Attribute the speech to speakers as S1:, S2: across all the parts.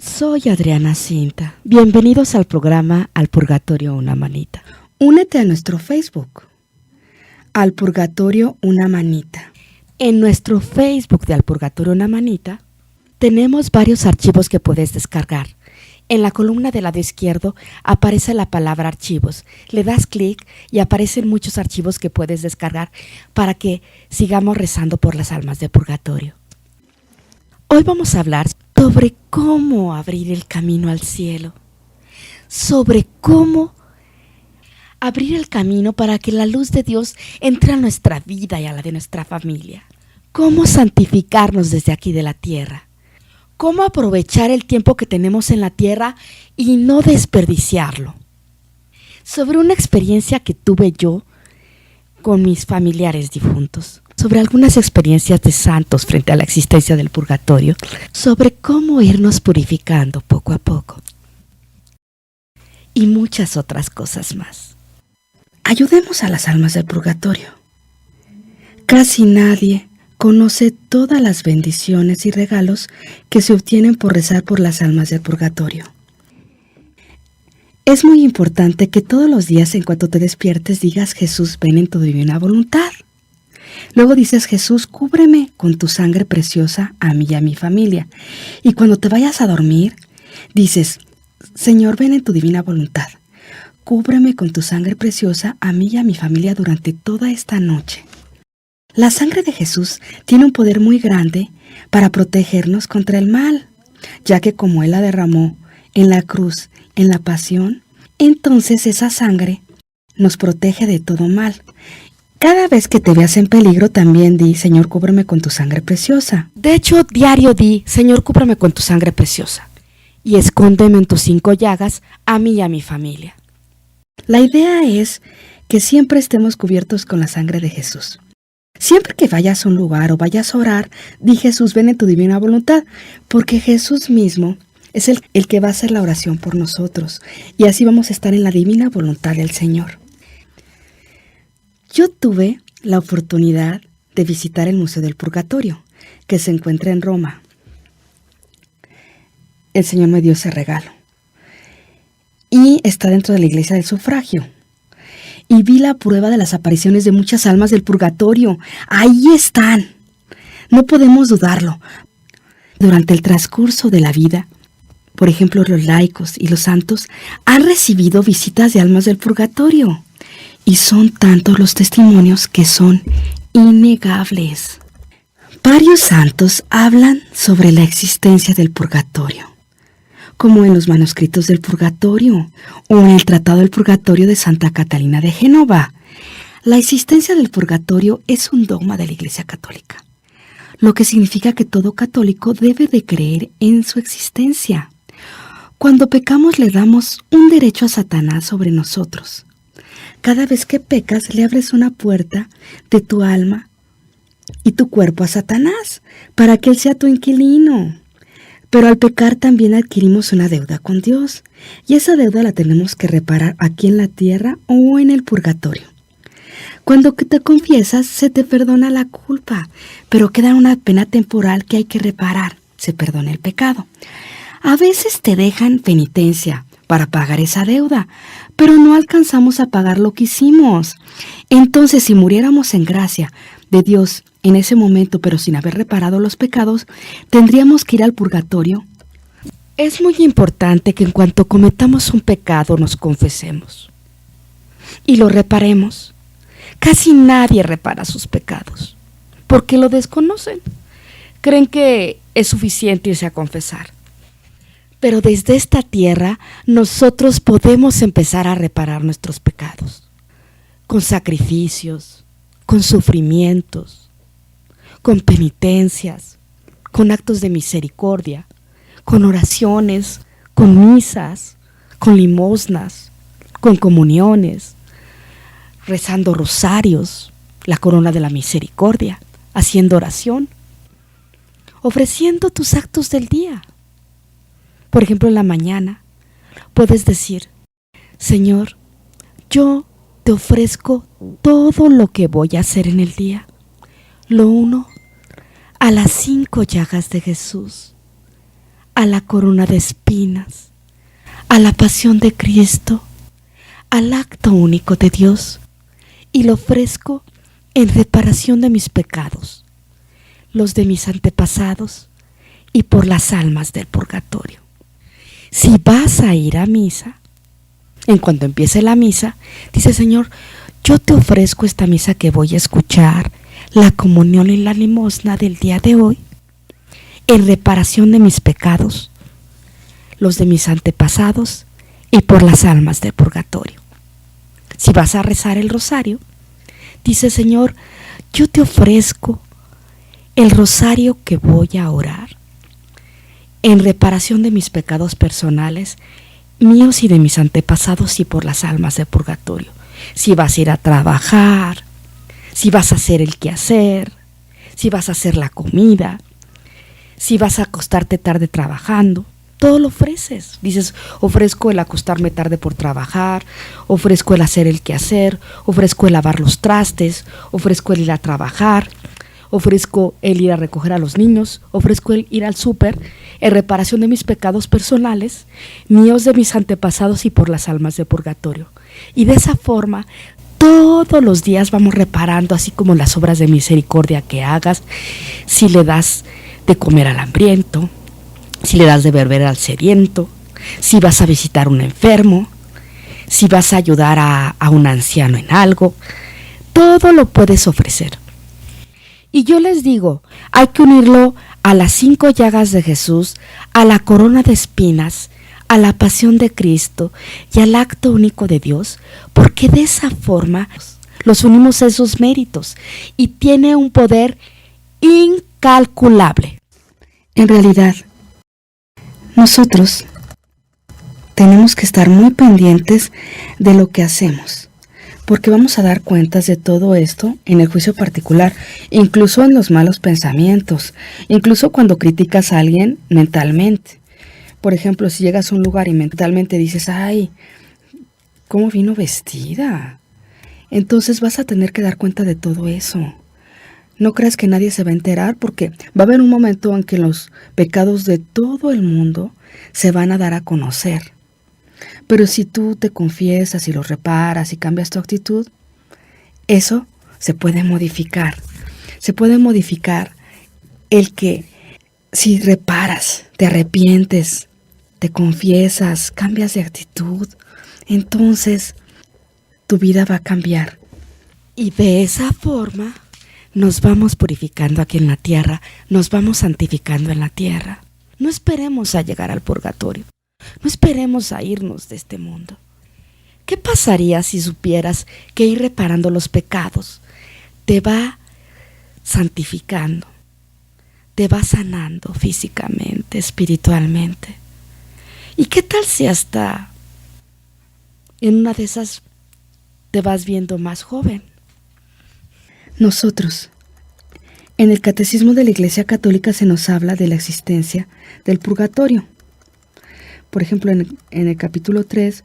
S1: Soy Adriana Cinta. Bienvenidos al programa Al Purgatorio Una Manita. Únete a nuestro Facebook, Al Purgatorio Una Manita. En nuestro Facebook de Al Purgatorio Una Manita tenemos varios archivos que puedes descargar. En la columna del lado izquierdo aparece la palabra archivos. Le das clic y aparecen muchos archivos que puedes descargar para que sigamos rezando por las almas de purgatorio. Hoy vamos a hablar sobre cómo abrir el camino al cielo, sobre cómo abrir el camino para que la luz de Dios entre a nuestra vida y a la de nuestra familia, cómo santificarnos desde aquí de la tierra, cómo aprovechar el tiempo que tenemos en la tierra y no desperdiciarlo. Sobre una experiencia que tuve yo con mis familiares difuntos, sobre algunas experiencias de santos frente a la existencia del purgatorio, sobre cómo irnos purificando poco a poco y muchas otras cosas más. Ayudemos a las almas del purgatorio. Casi nadie conoce todas las bendiciones y regalos que se obtienen por rezar por las almas del purgatorio. Es muy importante que todos los días, en cuanto te despiertes, digas: Jesús, ven en tu divina voluntad. Luego dices: Jesús, cúbreme con tu sangre preciosa a mí y a mi familia. Y cuando te vayas a dormir, dices: Señor, ven en tu divina voluntad. Cúbreme con tu sangre preciosa a mí y a mi familia durante toda esta noche. La sangre de Jesús tiene un poder muy grande para protegernos contra el mal, ya que como Él la derramó en la cruz, en la pasión, entonces esa sangre nos protege de todo mal. Cada vez que te veas en peligro, también di: Señor, cúbreme con tu sangre preciosa. De hecho, diario di: Señor, cúbreme con tu sangre preciosa. Y escóndeme en tus 5 llagas a mí y a mi familia. La idea es que siempre estemos cubiertos con la sangre de Jesús. Siempre que vayas a un lugar o vayas a orar, di: Jesús, ven en tu divina voluntad, porque Jesús mismo es el que va a hacer la oración por nosotros, y así vamos a estar en la divina voluntad del Señor. Yo tuve la oportunidad de visitar el Museo del Purgatorio, que se encuentra en Roma. El Señor me dio ese regalo. Y está dentro de la iglesia del sufragio. Y vi la prueba de las apariciones de muchas almas del purgatorio. Ahí están. No podemos dudarlo. Durante el transcurso de la vida, por ejemplo, los laicos y los santos han recibido visitas de almas del purgatorio. Y son tantos los testimonios que son innegables. Varios santos hablan sobre la existencia del purgatorio, como en los manuscritos del purgatorio o en el Tratado del Purgatorio de Santa Catalina de Génova. La existencia del purgatorio es un dogma de la Iglesia Católica, lo que significa que todo católico debe de creer en su existencia. Cuando pecamos le damos un derecho a Satanás sobre nosotros. Cada vez que pecas le abres una puerta de tu alma y tu cuerpo a Satanás para que él sea tu inquilino. Pero al pecar también adquirimos una deuda con Dios, y esa deuda la tenemos que reparar aquí en la tierra o en el purgatorio. Cuando te confiesas, se te perdona la culpa, pero queda una pena temporal que hay que reparar. Se perdona el pecado. A veces te dejan penitencia para pagar esa deuda, pero no alcanzamos a pagar lo que hicimos. Entonces, si muriéramos en gracia de Dios en ese momento, pero sin haber reparado los pecados, tendríamos que ir al purgatorio. Es muy importante que en cuanto cometamos un pecado nos confesemos y lo reparemos. Casi nadie repara sus pecados porque lo desconocen. Creen que es suficiente irse a confesar. Pero desde esta tierra nosotros podemos empezar a reparar nuestros pecados, con sacrificios, con sufrimientos, con penitencias, con actos de misericordia, con oraciones, con misas, con limosnas, con comuniones, rezando rosarios, la corona de la misericordia, haciendo oración, ofreciendo tus actos del día. Por ejemplo, en la mañana puedes decir: Señor, yo te ofrezco todo lo que voy a hacer en el día. Lo uno a las 5 llagas de Jesús, a la corona de espinas, a la pasión de Cristo, al acto único de Dios, y lo ofrezco en reparación de mis pecados, los de mis antepasados y por las almas del purgatorio. Si vas a ir a misa, en cuanto empiece la misa, dice: Señor, yo te ofrezco esta misa que voy a escuchar, la comunión y la limosna del día de hoy, en reparación de mis pecados, los de mis antepasados y por las almas del purgatorio. Si vas a rezar el rosario, dice: Señor, yo te ofrezco el rosario que voy a orar en reparación de mis pecados personales, míos y de mis antepasados y por las almas del purgatorio. Si vas a ir a trabajar, si vas a hacer el quehacer, si vas a hacer la comida, si vas a acostarte tarde trabajando, todo lo ofreces. Dices: ofrezco el acostarme tarde por trabajar, ofrezco el hacer el quehacer, ofrezco el lavar los trastes, ofrezco el ir a trabajar, ofrezco el ir a recoger a los niños, ofrezco el ir al súper, en reparación de mis pecados personales, míos, de mis antepasados y por las almas de purgatorio. Y de esa forma, todos los días vamos reparando, así como las obras de misericordia que hagas. Si le das de comer al hambriento, si le das de beber al sediento, si vas a visitar a un enfermo, si vas a ayudar a un anciano en algo, todo lo puedes ofrecer. Y yo les digo, hay que unirlo a las 5 llagas de Jesús, a la corona de espinas, a la pasión de Cristo y al acto único de Dios, porque de esa forma los unimos a esos méritos y tiene un poder incalculable. En realidad, nosotros tenemos que estar muy pendientes de lo que hacemos, porque vamos a dar cuentas de todo esto en el juicio particular, incluso en los malos pensamientos, incluso cuando criticas a alguien mentalmente. Por ejemplo, si llegas a un lugar y mentalmente dices: ay, ¿cómo vino vestida? Entonces vas a tener que dar cuenta de todo eso. No creas que nadie se va a enterar, porque va a haber un momento en que los pecados de todo el mundo se van a dar a conocer. Pero si tú te confiesas y los reparas y cambias tu actitud, eso se puede modificar. Se puede modificar el que si reparas, te arrepientes, te confiesas, cambias de actitud, entonces tu vida va a cambiar. Y de esa forma nos vamos purificando aquí en la tierra, nos vamos santificando en la tierra. No esperemos a llegar al purgatorio. No esperemos a irnos de este mundo. ¿Qué pasaría si supieras que ir reparando los pecados te va santificando, te va sanando físicamente, espiritualmente? ¿Y qué tal si hasta en una de esas te vas viendo más joven? Nosotros, en el Catecismo de la Iglesia Católica se nos habla de la existencia del purgatorio. Por ejemplo, en el capítulo 3,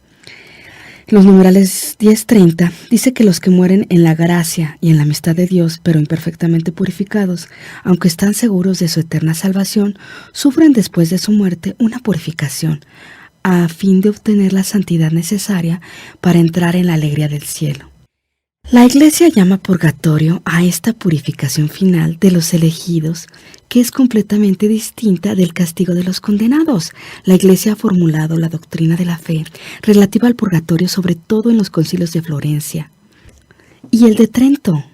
S1: los numerales 10-30, dice que los que mueren en la gracia y en la amistad de Dios, pero imperfectamente purificados, aunque están seguros de su eterna salvación, sufren después de su muerte una purificación, a fin de obtener la santidad necesaria para entrar en la alegría del cielo. La Iglesia llama purgatorio a esta purificación final de los elegidos, que es completamente distinta del castigo de los condenados. La Iglesia ha formulado la doctrina de la fe relativa al purgatorio, sobre todo en los concilios de Florencia y el de Trento.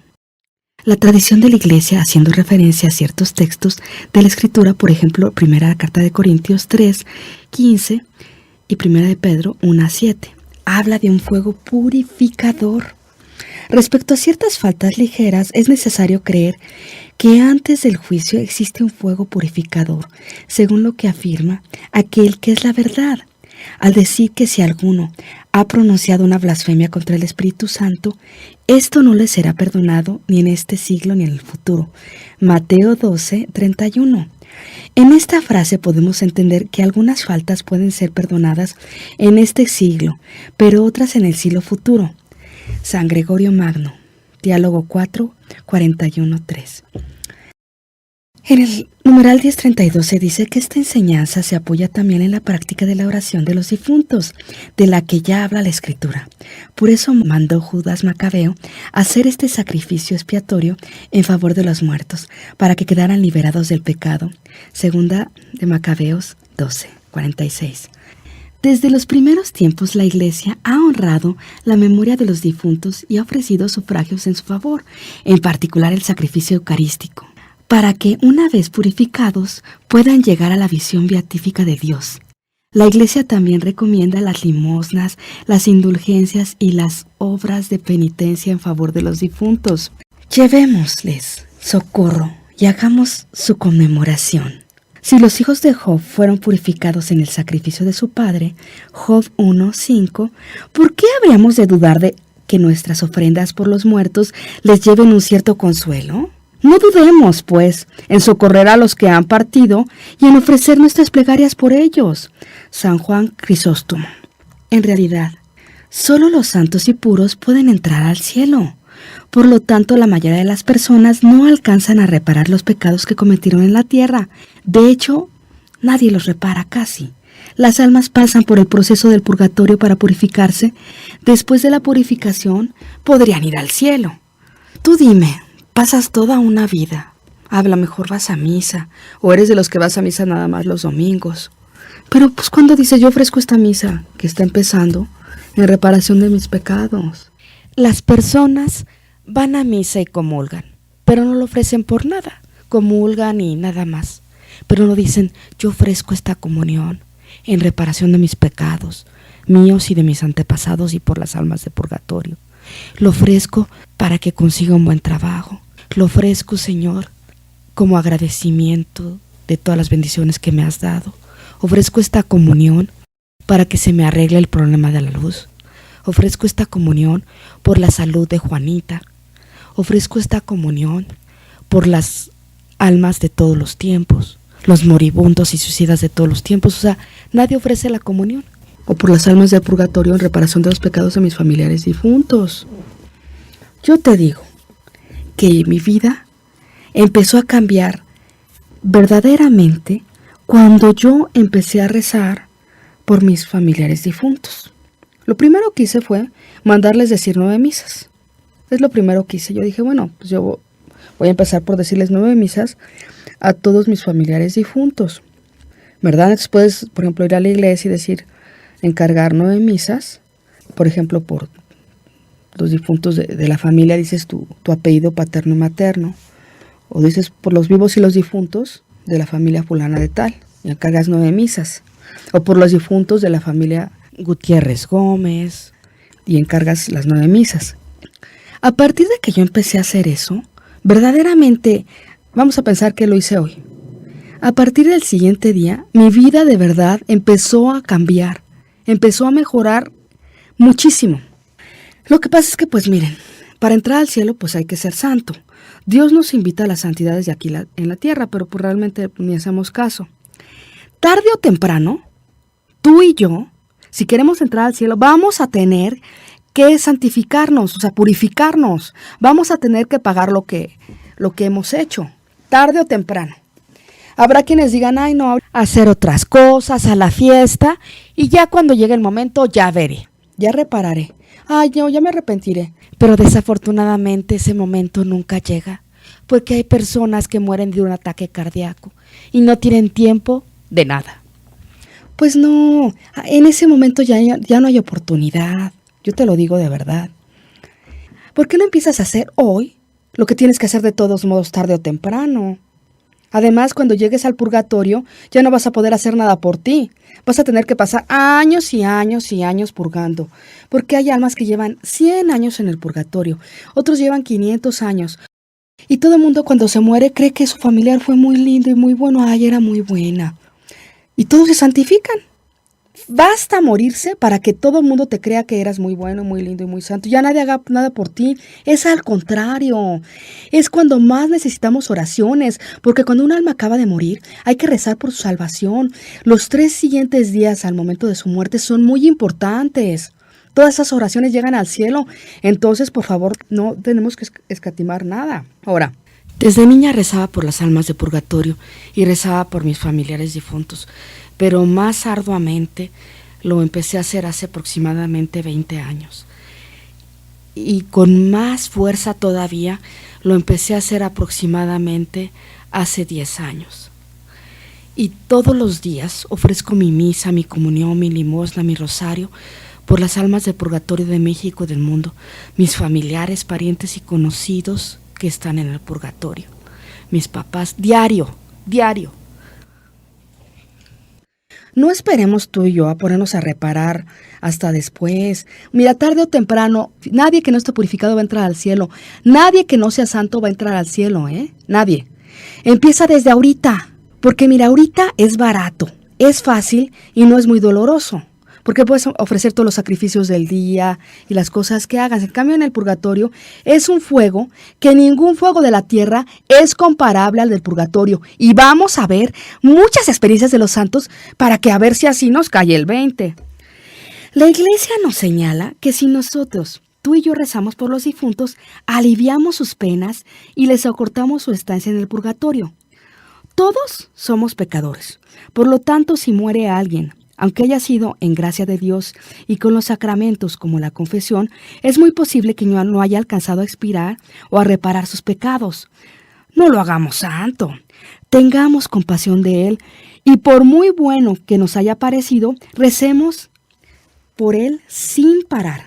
S1: La tradición de la Iglesia, haciendo referencia a ciertos textos de la Escritura, por ejemplo, primera carta de Corintios 3:15 y primera de Pedro 1:7, habla de un fuego purificador. Respecto a ciertas faltas ligeras, es necesario creer que antes del juicio existe un fuego purificador, según lo que afirma aquel que es la verdad, al decir que si alguno ha pronunciado una blasfemia contra el Espíritu Santo, esto no le será perdonado ni en este siglo ni en el futuro. Mateo 12:31. En esta frase podemos entender que algunas faltas pueden ser perdonadas en este siglo, pero otras en el siglo futuro. San Gregorio Magno, Diálogo 4, 41-3. En el numeral 1032 se dice que esta enseñanza se apoya también en la práctica de la oración de los difuntos, de la que ya habla la Escritura. Por eso mandó Judas Macabeo hacer este sacrificio expiatorio en favor de los muertos, para que quedaran liberados del pecado. Segunda de Macabeos 12:46. Desde los primeros tiempos la Iglesia ha honrado la memoria de los difuntos y ha ofrecido sufragios en su favor, en particular el sacrificio eucarístico, para que, una vez purificados, puedan llegar a la visión beatífica de Dios. La Iglesia también recomienda las limosnas, las indulgencias y las obras de penitencia en favor de los difuntos. Llevémosles socorro y hagamos su conmemoración. Si los hijos de Job fueron purificados en el sacrificio de su padre, Job 1:5, ¿por qué habríamos de dudar de que nuestras ofrendas por los muertos les lleven un cierto consuelo? No dudemos, pues, en socorrer a los que han partido y en ofrecer nuestras plegarias por ellos. San Juan Crisóstomo. En realidad, solo los santos y puros pueden entrar al cielo. Por lo tanto, la mayoría de las personas no alcanzan a reparar los pecados que cometieron en la tierra. De hecho, nadie los repara casi. Las almas pasan por el proceso del purgatorio para purificarse. Después de la purificación, podrían ir al cielo. Tú dime, pasas toda una vida. A lo mejor vas a misa, o eres de los que vas a misa nada más los domingos. Pero pues cuando dices yo ofrezco esta misa que está empezando en reparación de mis pecados. Las personas van a misa y comulgan, pero no lo ofrecen por nada. Comulgan y nada más. Pero no dicen yo ofrezco esta comunión en reparación de mis pecados, míos y de mis antepasados y por las almas de purgatorio. Lo ofrezco para que consiga un buen trabajo. Lo ofrezco, Señor, como agradecimiento de todas las bendiciones que me has dado. Ofrezco esta comunión para que se me arregle el problema de la luz. Ofrezco esta comunión por la salud de Juanita. Ofrezco esta comunión por las almas de todos los tiempos, los moribundos y suicidas de todos los tiempos. O sea, nadie ofrece la comunión. O por las almas del purgatorio en reparación de los pecados de mis familiares difuntos. Yo te digo que mi vida empezó a cambiar verdaderamente cuando yo empecé a rezar por mis familiares difuntos. Lo primero que hice fue mandarles decir 9 misas. Es lo primero que hice. Yo dije, bueno, pues yo voy a empezar por decirles 9 misas a todos mis familiares difuntos, ¿verdad? Entonces puedes, por ejemplo, ir a la iglesia y decir, encargar 9 misas, por ejemplo, por los difuntos de la familia, dices tu apellido paterno y materno, o dices por los vivos y los difuntos de la familia fulana de tal, y encargas 9 misas, o por los difuntos de la familia Gutiérrez Gómez, y encargas las 9 misas. A partir de que yo empecé a hacer eso, verdaderamente, vamos a pensar que lo hice hoy. A partir del siguiente día, mi vida de verdad empezó a cambiar, empezó a mejorar muchísimo. Lo que pasa es que, pues miren, para entrar al cielo, pues hay que ser santo. Dios nos invita a las santidades de aquí en la tierra, pero pues realmente ni hacemos caso. Tarde o temprano, tú y yo, si queremos entrar al cielo, vamos a tener que santificarnos, o sea, purificarnos. Vamos a tener que pagar lo que hemos hecho, tarde o temprano. Habrá quienes digan, ay no, hacer otras cosas, a la fiesta, y ya cuando llegue el momento, ya veré, ya repararé. Ay, yo ya me arrepentiré. Pero desafortunadamente ese momento nunca llega, porque hay personas que mueren de un ataque cardíaco y no tienen tiempo de nada. Pues no, en ese momento ya no hay oportunidad. Yo te lo digo de verdad. ¿Por qué no empiezas a hacer hoy lo que tienes que hacer de todos modos tarde o temprano? Además, cuando llegues al purgatorio, ya no vas a poder hacer nada por ti. Vas a tener que pasar años y años y años purgando. Porque hay almas que llevan 100 años en el purgatorio. Otros llevan 500 años. Y todo el mundo cuando se muere cree que su familiar fue muy lindo y muy bueno. Ay, era muy buena. Y todos se santifican. Basta morirse para que todo el mundo te crea que eras muy bueno, muy lindo y muy santo. Ya nadie haga nada por ti. Es al contrario. Es cuando más necesitamos oraciones, porque cuando un alma acaba de morir, hay que rezar por su salvación. Los 3 siguientes días al momento de su muerte son muy importantes. Todas esas oraciones llegan al cielo. Entonces, por favor, no tenemos que escatimar nada. Ahora, Desde niña rezaba por las almas de purgatorio y rezaba por mis familiares difuntos, pero más arduamente lo empecé a hacer hace aproximadamente 20 años. Y con más fuerza todavía lo empecé a hacer aproximadamente hace 10 años. Y todos los días ofrezco mi misa, mi comunión, mi limosna, mi rosario por las almas del purgatorio de México y del mundo, mis familiares, parientes y conocidos que están en el purgatorio, mis papás, diario, diario. No esperemos tú y yo a ponernos a reparar hasta después. Mira, tarde o temprano, nadie que no esté purificado va a entrar al cielo. Nadie que no sea santo va a entrar al cielo, ¿eh? Nadie. Empieza desde ahorita, porque mira, ahorita es barato, es fácil y no es muy doloroso. Porque puedes ofrecer todos los sacrificios del día y las cosas que hagas. En cambio, en el purgatorio es un fuego que ningún fuego de la tierra es comparable al del purgatorio. Y vamos a ver muchas experiencias de los santos para que a ver si así nos cae el 20. La iglesia nos señala que si nosotros, tú y yo rezamos por los difuntos, aliviamos sus penas y les acortamos su estancia en el purgatorio. Todos somos pecadores. Por lo tanto, si muere alguien, aunque haya sido en gracia de Dios y con los sacramentos como la confesión, es muy posible que no haya alcanzado a expiar o a reparar sus pecados. No lo hagamos santo. Tengamos compasión de él y por muy bueno que nos haya parecido, recemos por él sin parar.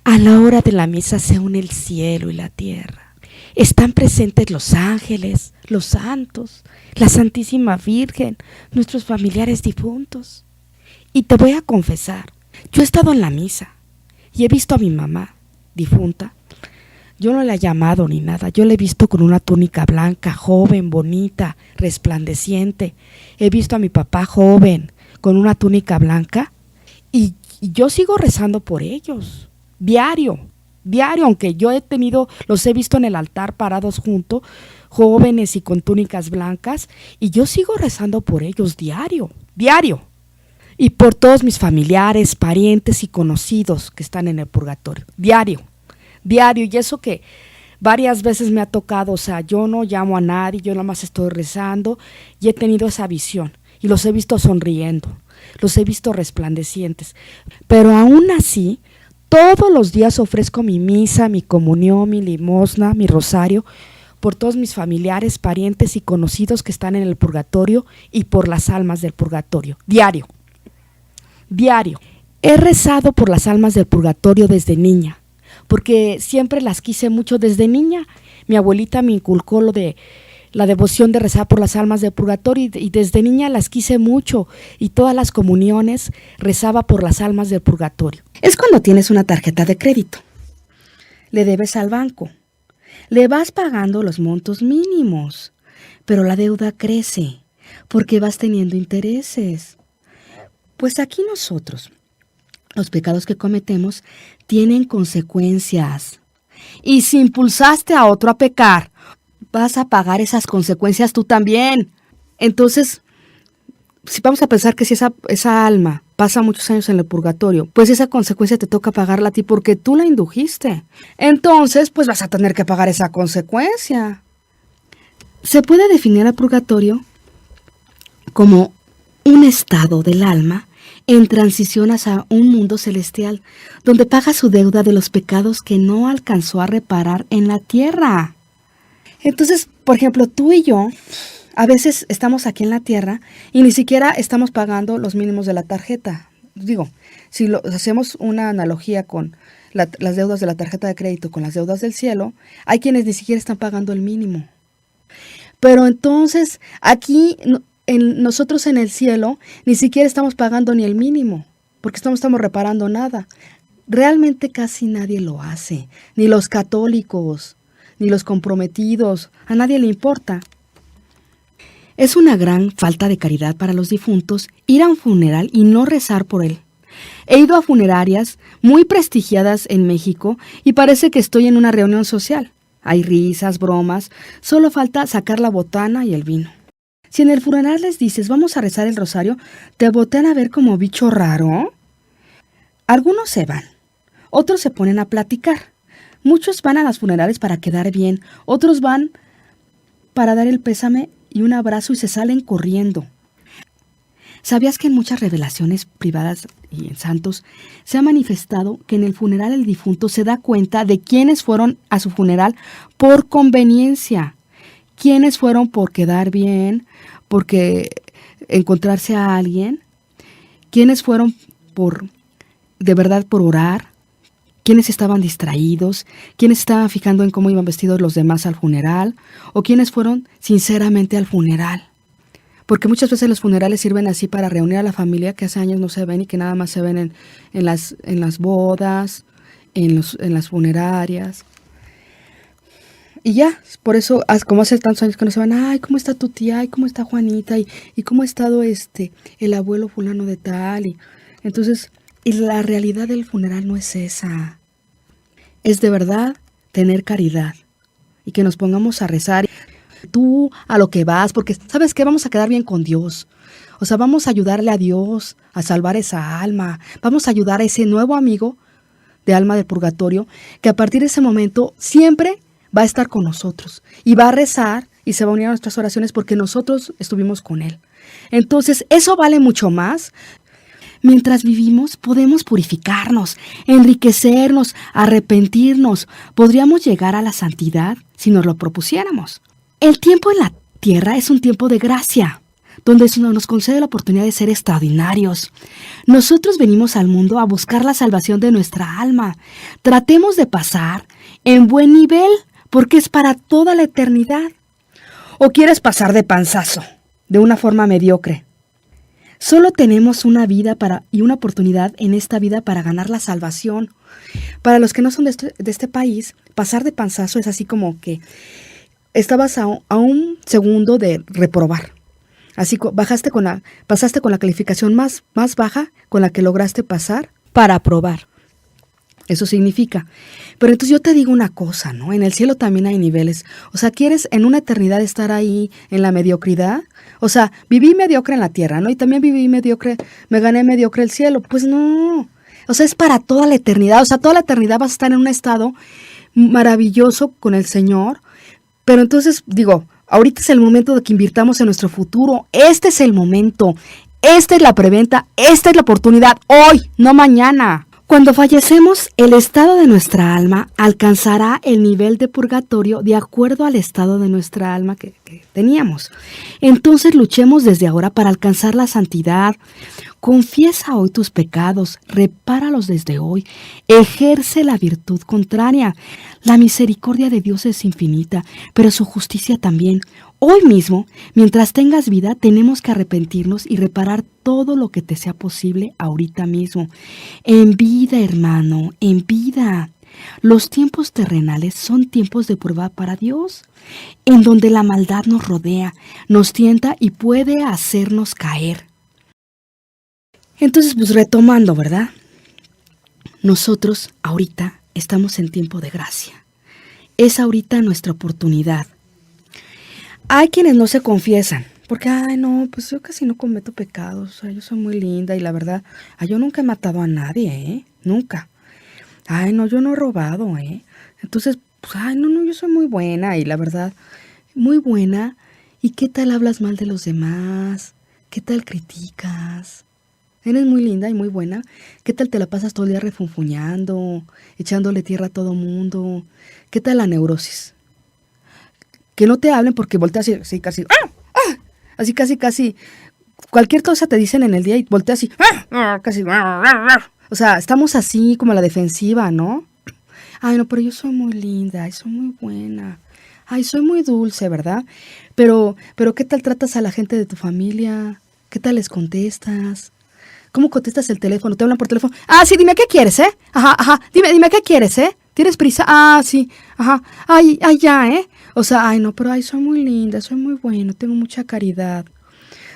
S1: A la hora de la misa se une el cielo y la tierra. Están presentes los ángeles, los santos, la Santísima Virgen, nuestros familiares difuntos. Y te voy a confesar, yo he estado en la misa y he visto a mi mamá difunta. Yo no la he llamado ni nada, yo la he visto con una túnica blanca, joven, bonita, resplandeciente. He visto a mi papá joven, con una túnica blanca y yo sigo rezando por ellos, diario, aunque yo los he visto en el altar parados juntos, jóvenes y con túnicas blancas, y yo sigo rezando por ellos diario. Y por todos mis familiares, parientes y conocidos que están en el purgatorio. Diario. Y eso que varias veces me ha tocado, o sea, yo no llamo a nadie, yo nada más estoy rezando y he tenido esa visión. Y los he visto sonriendo, los he visto resplandecientes. Pero aún así, todos los días ofrezco mi misa, mi comunión, mi limosna, mi rosario, por todos mis familiares, parientes y conocidos que están en el purgatorio y por las almas del purgatorio. Diario. He rezado por las almas del purgatorio desde niña, porque siempre las quise mucho desde niña. Mi abuelita me inculcó lo de la devoción de rezar por las almas del purgatorio y desde niña las quise mucho y todas las comuniones rezaba por las almas del purgatorio. Es cuando tienes una tarjeta de crédito, le debes al banco, le vas pagando los montos mínimos, pero la deuda crece porque vas teniendo intereses. Pues aquí nosotros, los pecados que cometemos tienen consecuencias. Y si impulsaste a otro a pecar, vas a pagar esas consecuencias tú también. Entonces, si vamos a pensar que si esa alma pasa muchos años en el purgatorio, pues esa consecuencia te toca pagarla a ti porque tú la indujiste. Entonces, pues vas a tener que pagar esa consecuencia. Se puede definir al purgatorio como un estado del alma en transición hacia un mundo celestial, donde paga su deuda de los pecados que no alcanzó a reparar en la tierra. Entonces, por ejemplo, tú y yo, a veces estamos aquí en la tierra y ni siquiera estamos pagando los mínimos de la tarjeta. Digo, si hacemos una analogía con las deudas de la tarjeta de crédito con las deudas del cielo, hay quienes ni siquiera están pagando el mínimo. Pero entonces, aquí nosotros en el cielo ni siquiera estamos pagando ni el mínimo, porque no estamos reparando nada. Realmente casi nadie lo hace, ni los católicos, ni los comprometidos, a nadie le importa. Es una gran falta de caridad para los difuntos ir a un funeral y no rezar por él. He ido a funerarias muy prestigiadas en México y parece que estoy en una reunión social. Hay risas, bromas, solo falta sacar la botana y el vino. Si en el funeral les dices, vamos a rezar el rosario, te voltean a ver como bicho raro. Algunos se van, otros se ponen a platicar. Muchos van a las funerales para quedar bien, otros van para dar el pésame y un abrazo y se salen corriendo. ¿Sabías que en muchas revelaciones privadas y en santos se ha manifestado que en el funeral el difunto se da cuenta de quiénes fueron a su funeral por conveniencia? ¿Quiénes fueron por quedar bien, porque encontrarse a alguien? ¿Quiénes fueron por, de verdad, por orar? ¿Quiénes estaban distraídos? ¿Quiénes estaban fijando en cómo iban vestidos los demás al funeral? ¿O quiénes fueron sinceramente al funeral? Porque muchas veces los funerales sirven así para reunir a la familia que hace años no se ven y que nada más se ven en las bodas, en las funerarias. Y ya, por eso, como hace tantos años que no se van, ay, ¿cómo está tu tía? Ay, ¿cómo está Juanita? Y ¿cómo ha estado el abuelo fulano de tal? Y entonces, y la realidad del funeral no es esa. Es de verdad tener caridad y que nos pongamos a rezar. Tú a lo que vas, porque ¿sabes qué? Vamos a quedar bien con Dios. O sea, vamos a ayudarle a Dios a salvar esa alma. Vamos a ayudar a ese nuevo amigo de alma del purgatorio que a partir de ese momento siempre va a estar con nosotros y va a rezar y se va a unir a nuestras oraciones porque nosotros estuvimos con él. Entonces, eso vale mucho más. Mientras vivimos, podemos purificarnos, enriquecernos, arrepentirnos. Podríamos llegar a la santidad si nos lo propusiéramos. El tiempo en la tierra es un tiempo de gracia, donde nos concede la oportunidad de ser extraordinarios. Nosotros venimos al mundo a buscar la salvación de nuestra alma. Tratemos de pasar en buen nivel, porque es para toda la eternidad. ¿O quieres pasar de panzazo, de una forma mediocre? Solo tenemos una vida y una oportunidad en esta vida para ganar la salvación. Para los que no son de este país, pasar de panzazo es así como que estabas a un segundo de reprobar. Así pasaste con la calificación más baja con la que lograste pasar para aprobar. Eso significa. Pero entonces yo te digo una cosa, ¿no? En el cielo también hay niveles. O sea, ¿quieres en una eternidad estar ahí en la mediocridad? O sea, viví mediocre en la tierra, ¿no? Y también viví mediocre, me gané mediocre el cielo. Pues no. O sea, es para toda la eternidad. O sea, toda la eternidad vas a estar en un estado maravilloso con el Señor. Pero entonces, digo, ahorita es el momento de que invirtamos en nuestro futuro. Este es el momento. Esta es la preventa. Esta es la oportunidad. Hoy, no mañana. Cuando fallecemos, el estado de nuestra alma alcanzará el nivel de purgatorio de acuerdo al estado de nuestra alma que teníamos. Entonces luchemos desde ahora para alcanzar la santidad. Confiesa hoy tus pecados, repáralos desde hoy, ejerce la virtud contraria. La misericordia de Dios es infinita, pero su justicia también. Hoy mismo, mientras tengas vida, tenemos que arrepentirnos y reparar todo lo que te sea posible ahorita mismo. En vida, hermano, en vida. Los tiempos terrenales son tiempos de prueba para Dios, en donde la maldad nos rodea, nos tienta y puede hacernos caer. Entonces, pues retomando, ¿verdad? Nosotros ahorita estamos en tiempo de gracia. Es ahorita nuestra oportunidad. Hay quienes no se confiesan, porque, ay, no, pues yo casi no cometo pecados, o sea, yo soy muy linda y la verdad, yo nunca he matado a nadie, nunca. Ay, no, yo no he robado, Entonces, pues, ay, no, yo soy muy buena y la verdad, muy buena. ¿Y qué tal hablas mal de los demás? ¿Qué tal criticas? Eres muy linda y muy buena. ¿Qué tal te la pasas todo el día refunfuñando, echándole tierra a todo mundo? ¿Qué tal la neurosis? Que no te hablen porque volteas así casi, así casi, cualquier cosa te dicen en el día y volteas así, casi, o sea, estamos así como a la defensiva, ¿no? Ay, no, pero yo soy muy linda, y soy muy buena, ay, soy muy dulce, ¿verdad? Pero ¿qué tal tratas a la gente de tu familia? ¿Qué tal les contestas? ¿Cómo contestas el teléfono? ¿Te hablan por teléfono? Ah, sí, dime, ¿qué quieres, Ajá, dime, ¿qué quieres, ¿Tienes prisa? Ah, sí, ajá, ay, ya, O sea, ay, no, pero ay, soy muy linda, soy muy bueno, tengo mucha caridad.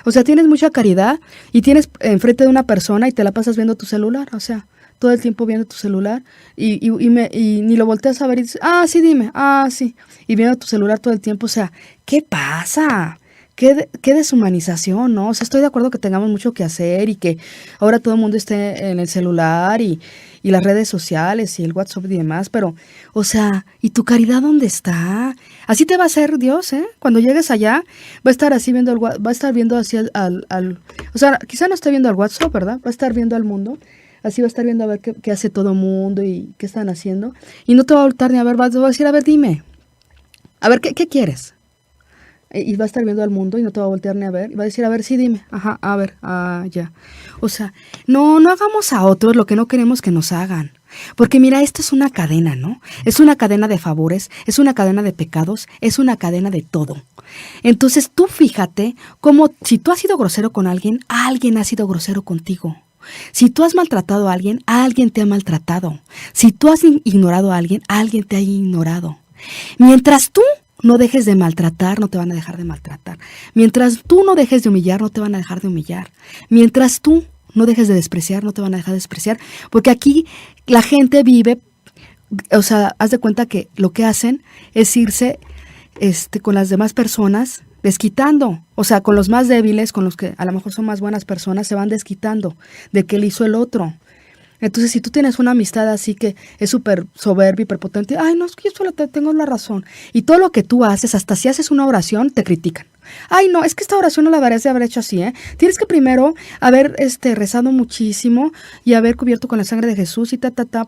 S1: O sea, tienes mucha caridad y tienes enfrente de una persona y te la pasas viendo tu celular, o sea, todo el tiempo viendo tu celular y ni lo volteas a ver y dices, ah, sí, dime, ah, sí, y viendo tu celular todo el tiempo, o sea, ¿qué pasa? qué deshumanización, ¿no? O sea, estoy de acuerdo que tengamos mucho que hacer y que ahora todo el mundo esté en el celular y las redes sociales y el WhatsApp y demás, pero, o sea, ¿y tu caridad dónde está? Así te va a hacer Dios, ¿eh? Cuando llegues allá, va a estar así viendo va a estar viendo así o sea, quizá no esté viendo al WhatsApp, ¿verdad? Va a estar viendo al mundo. Así va a estar viendo a ver qué hace todo el mundo y qué están haciendo. Y no te va a voltar ni a ver, va a decir, a ver, dime. A ver, ¿qué quieres? Y va a estar viendo al mundo y no te va a voltear ni a ver. Y va a decir, a ver, sí, dime. Ajá, a ver, ya. O sea, no hagamos a otros lo que no queremos que nos hagan. Porque mira, esto es una cadena, ¿no? Es una cadena de favores, es una cadena de pecados, es una cadena de todo. Entonces tú fíjate cómo si tú has sido grosero con alguien ha sido grosero contigo. Si tú has maltratado a alguien te ha maltratado. Si tú has ignorado a alguien te ha ignorado. Mientras tú no dejes de maltratar, no te van a dejar de maltratar. Mientras tú no dejes de humillar, no te van a dejar de humillar. Mientras tú no dejes de despreciar, no te van a dejar de despreciar. Porque aquí la gente vive, o sea, haz de cuenta que lo que hacen es irse con las demás personas desquitando. O sea, con los más débiles, con los que a lo mejor son más buenas personas, se van desquitando de que le hizo el otro. Entonces, si tú tienes una amistad así que es súper soberbia y prepotente, ay, no, es que yo solo tengo la razón. Y todo lo que tú haces, hasta si haces una oración, te critican. Ay, no, es que esta oración no la deberías de haber hecho así, ¿eh? Tienes que primero haber rezado muchísimo y haber cubierto con la sangre de Jesús y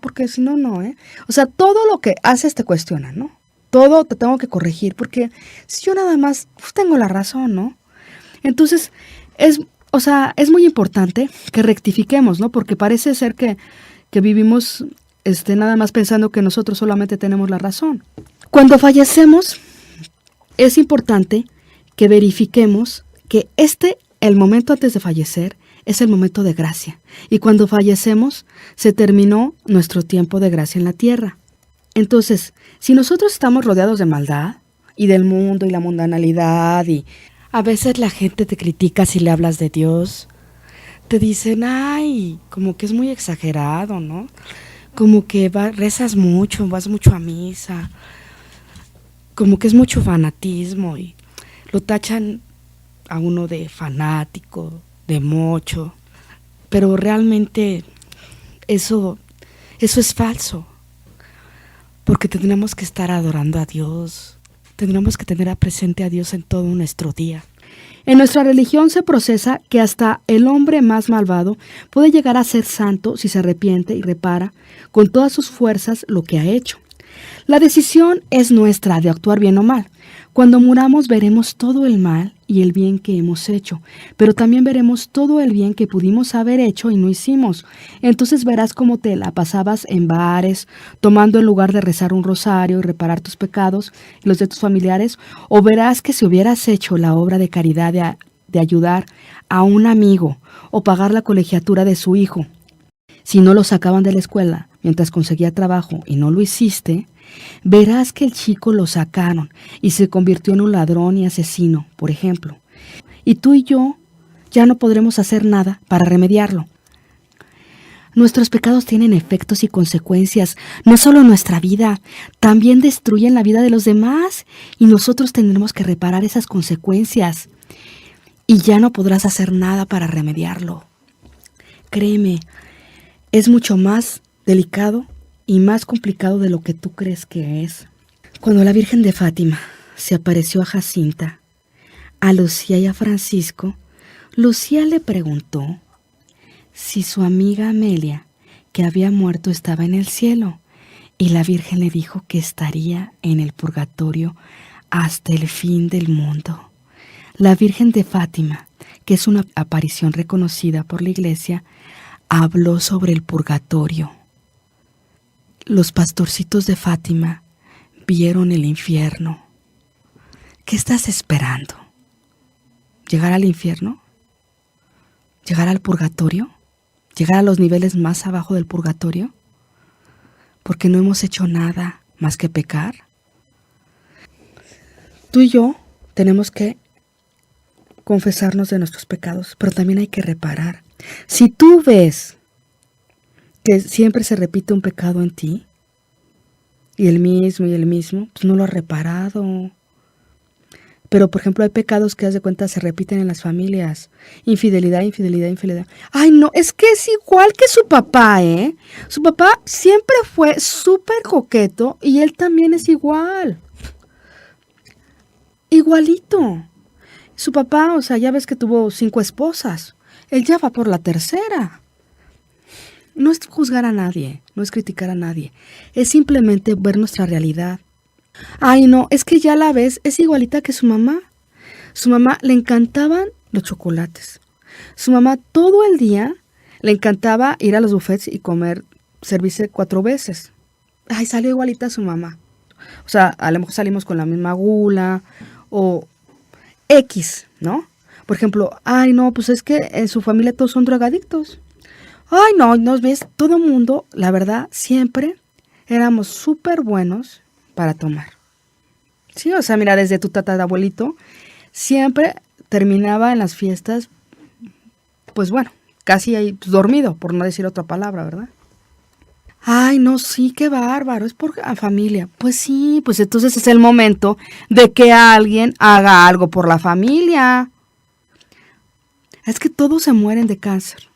S1: porque si no, no, ¿eh? O sea, todo lo que haces te cuestionan, ¿no? Todo te tengo que corregir, porque si yo nada más pues, tengo la razón, ¿no? Entonces, o sea, es muy importante que rectifiquemos, ¿no? Porque parece ser que vivimos nada más pensando que nosotros solamente tenemos la razón. Cuando fallecemos, es importante que verifiquemos que el momento antes de fallecer, es el momento de gracia. Y cuando fallecemos, se terminó nuestro tiempo de gracia en la tierra. Entonces, si nosotros estamos rodeados de maldad y del mundo y la mundanalidad y a veces la gente te critica si le hablas de Dios, te dicen, ay, como que es muy exagerado, ¿no? Como que rezas mucho, vas mucho a misa, como que es mucho fanatismo y lo tachan a uno de fanático, de mocho, pero realmente eso es falso. Porque tendremos que estar adorando a Dios, tendremos que tener presente a Dios en todo nuestro día. En nuestra religión se procesa que hasta el hombre más malvado puede llegar a ser santo si se arrepiente y repara con todas sus fuerzas lo que ha hecho. La decisión es nuestra de actuar bien o mal. Cuando muramos veremos todo el mal y el bien que hemos hecho, pero también veremos todo el bien que pudimos haber hecho y no hicimos. Entonces verás cómo te la pasabas en bares, tomando en lugar de rezar un rosario y reparar tus pecados y los de tus familiares, o verás que si hubieras hecho la obra de caridad de ayudar a un amigo o pagar la colegiatura de su hijo, si no lo sacaban de la escuela mientras conseguía trabajo y no lo hiciste, verás que el chico lo sacaron y se convirtió en un ladrón y asesino, por ejemplo. Y tú y yo ya no podremos hacer nada para remediarlo. Nuestros pecados tienen efectos y consecuencias, no solo en nuestra vida, también destruyen la vida de los demás y nosotros tendremos que reparar esas consecuencias. Y ya no podrás hacer nada para remediarlo. Créeme, es mucho más delicado y más complicado de lo que tú crees que es. Cuando la Virgen de Fátima se apareció a Jacinta, a Lucía y a Francisco, Lucía le preguntó si su amiga Amelia, que había muerto, estaba en el cielo, y la Virgen le dijo que estaría en el purgatorio hasta el fin del mundo. La Virgen de Fátima, que es una aparición reconocida por la Iglesia, habló sobre el purgatorio. Los pastorcitos de Fátima vieron el infierno. ¿Qué estás esperando? ¿Llegar al infierno? ¿Llegar al purgatorio? ¿Llegar a los niveles más abajo del purgatorio? ¿Porque no hemos hecho nada más que pecar? Tú y yo tenemos que confesarnos de nuestros pecados, pero también hay que reparar. Si tú ves que siempre se repite un pecado en ti, y el mismo, pues no lo has reparado. Pero, por ejemplo, hay pecados que, haz de cuenta, se repiten en las familias. Infidelidad, infidelidad, infidelidad. Ay, no, es que es igual que su papá, ¿eh? Su papá siempre fue súper coqueto y él también es igual. Igualito. Su papá, o sea, ya ves que tuvo 5 esposas. Él ya va por la tercera. No es juzgar a nadie, no es criticar a nadie. Es simplemente ver nuestra realidad. Ay, no, es que ya la ves, es igualita que su mamá. Su mamá le encantaban los chocolates. Su mamá todo el día le encantaba ir a los buffets y comer, servirse 4 veces. Ay, salió igualita a su mamá. O sea, a lo mejor salimos con la misma gula o X, ¿no? Por ejemplo, ay, no, pues es que en su familia todos son drogadictos. Ay, no, nos ves, todo mundo, la verdad, siempre éramos súper buenos para tomar. Sí, o sea, mira, desde tu tatarabuelito, siempre terminaba en las fiestas, pues bueno, casi ahí dormido, por no decir otra palabra, ¿verdad? Ay, no, sí, qué bárbaro, es por la familia. Pues sí, pues entonces es el momento de que alguien haga algo por la familia. Es que todos se mueren de cáncer.